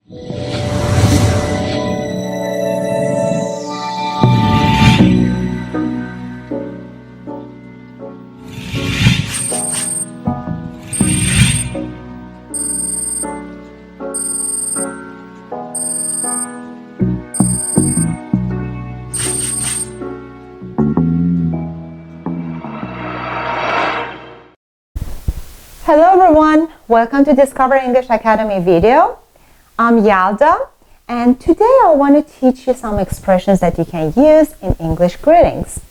Hello everyone, welcome to Discover English Academy video. I'm Yelda, and today I want to teach you some expressions that you can use in English greetings.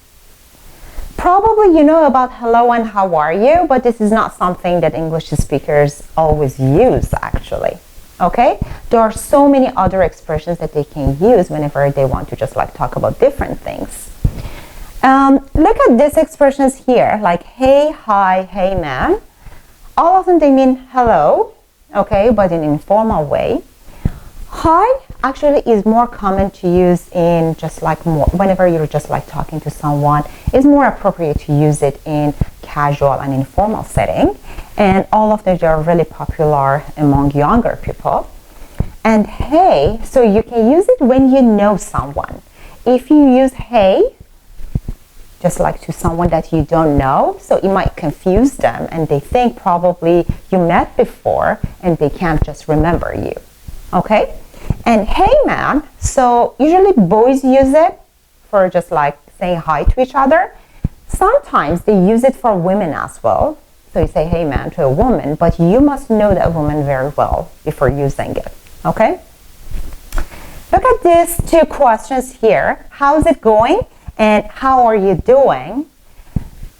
Probably you know about hello and how are you, but this is not something that English speakers always use actually. Okay? There are so many other expressions that they can use whenever they want to just like talk about different things. Look at these expressions here, like hey, hi, hey man. All of them, they mean hello, okay, but in an informal way. Hi actually is more common to use in just like more, whenever you're just like talking to someone. It's more appropriate to use it in casual and informal setting. And all of them are really popular among younger people. And hey, so you can use it when you know someone. If you use hey, just like to someone that you don't know, so it might confuse them and they think probably you met before and they can't just remember you, okay? And hey man, so usually boys use it for just like saying hi to each other. Sometimes they use it for women as well. So you say hey man to a woman, but you must know that woman very well before using it, okay? Look at these two questions here. How's it going? And how are you doing?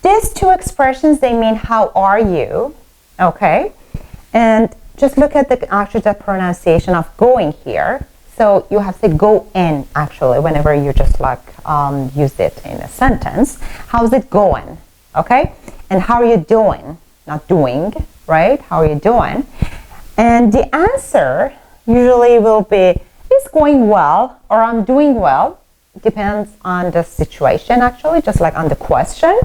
These two expressions, they mean how are you, okay? And just look at the pronunciation of going here. So you have to go in actually whenever you just like use it in a sentence. How's it going, okay? And how are you doing? Not doing, right? How are you doing? And the answer usually will be, it's going well or I'm doing well. Depends on the situation actually, just like on the question.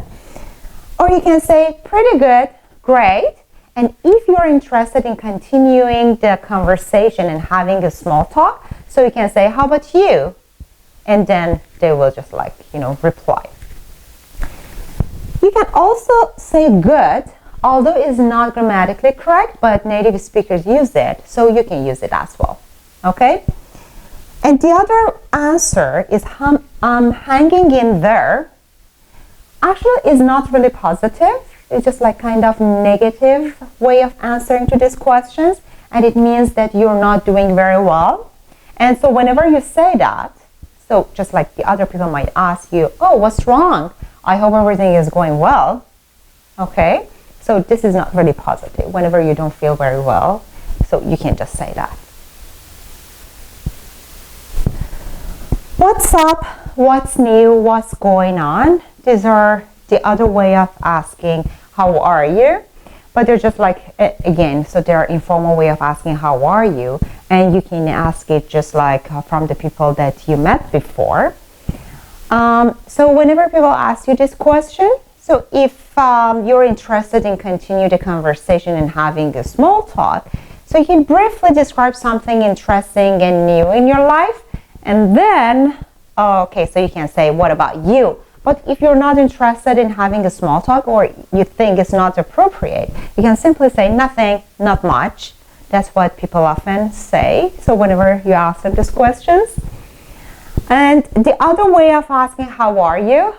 Or you can say pretty good, great. And if you're interested in continuing the conversation and having a small talk, so you can say how about you? And then they will just like, reply. You can also say good, although it's not grammatically correct, but native speakers use it, so you can use it as well, okay? And the other answer is I'm hanging in there. Actually, it's not really positive. It's just like kind of negative way of answering to these questions. And it means that you're not doing very well. And so whenever you say that, so just like the other people might ask you, oh, what's wrong? I hope everything is going well. Okay? So this is not really positive. Whenever you don't feel very well, so you can just say that. What's up? What's new? What's going on? These are the other way of asking how are you, but they're just like, again, so they're informal way of asking how are you, and you can ask it just like from the people that you met before. So whenever people ask you this question, so if you're interested in continue the conversation and having a small talk, so you can briefly describe something interesting and new in your life. And then, okay, so you can say, what about you? But if you're not interested in having a small talk or you think it's not appropriate, you can simply say nothing, not much. That's what people often say. So whenever you ask them these questions. And the other way of asking how are you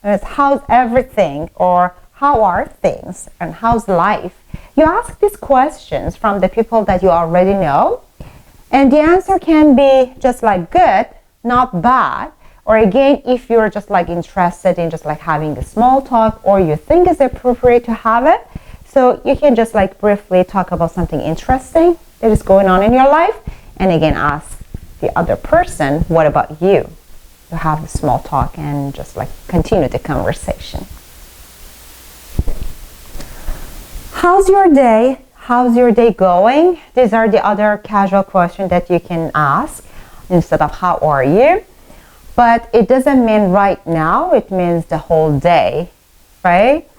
is how's everything or how are things and how's life? You ask these questions from the people that you already know. And the answer can be just like good, not bad. Or again, if you're just like interested in just like having a small talk or you think it's appropriate to have it, so you can just like briefly talk about something interesting that is going on in your life. And again, ask the other person, what about you? To have a small talk and just like continue the conversation. How's your day? How's your day going? These are the other casual questions that you can ask instead of how are you. But it doesn't mean right now, it means the whole day, right?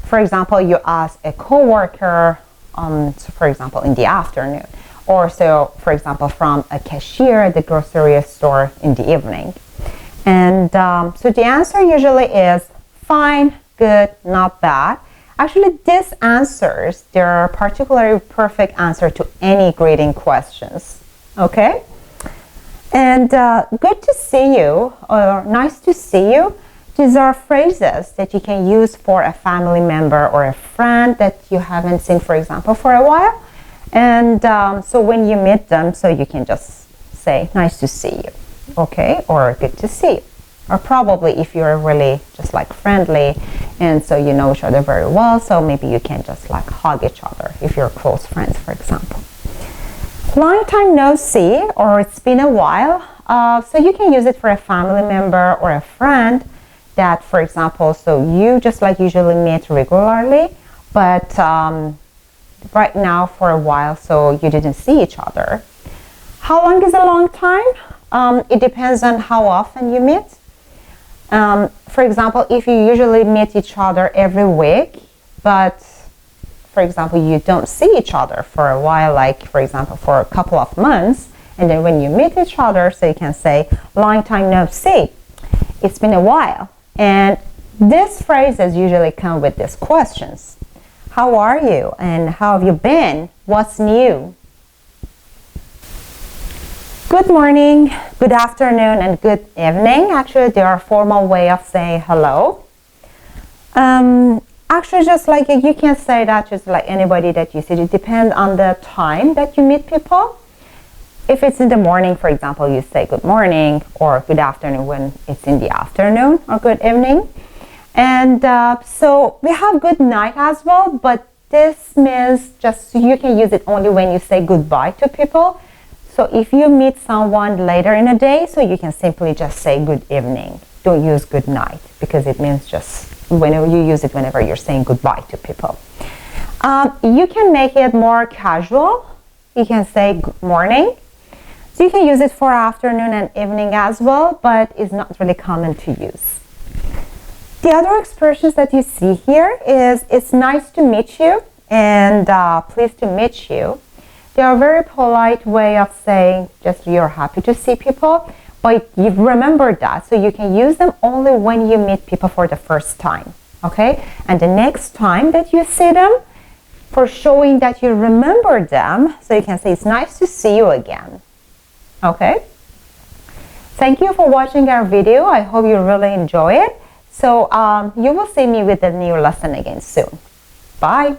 For example, you ask a coworker, so for example, in the afternoon, or so, for example, from a cashier at the grocery store in the evening. And so the answer usually is fine, good, not bad. Actually, these answers, they're particularly perfect answer to any greeting questions. Okay? And good to see you, or nice to see you. These are phrases that you can use for a family member or a friend that you haven't seen, for example, for a while. And so when you meet them, so you can just say, nice to see you, okay? Or good to see you. Or probably if you're really just like friendly and so you know each other very well, so maybe you can just like hug each other if you're close friends, for example. Long time no see, or it's been a while. So you can use it for a family member or a friend that, for example, so you just like usually meet regularly, but right now for a while, so you didn't see each other. How long is a long time? It depends on how often you meet. For example, if you usually meet each other every week, but for example, you don't see each other for a while, like for example, for a couple of months, and then when you meet each other, so you can say, long time no see. It's been a while. And these phrases usually come with these questions. How are you? And how have you been? What's new? Good morning, good afternoon, and good evening. Actually, they are a formal way of saying hello. Actually, just like you can say that just like anybody that you see. It depends on the time that you meet people. If it's in the morning, for example, you say good morning, or good afternoon when it's in the afternoon, or good evening. And so we have good night as well, but this means just you can use it only when you say goodbye to people. So if you meet someone later in the day, so you can simply just say good evening. Don't use good night, because it means just whenever you use it whenever you're saying goodbye to people. You can make it more casual. You can say good morning. So you can use it for afternoon and evening as well, but it's not really common to use. The other expressions that you see here is it's nice to meet you and pleased to meet you. They are a very polite way of saying just you're happy to see people, but you remember that, so you can use them only when you meet people for the first time, okay? And the next time that you see them, for showing that you remember them, so you can say it's nice to see you again, okay? Thank you for watching our video. I hope you really enjoy it. So you will see me with a new lesson again soon. Bye.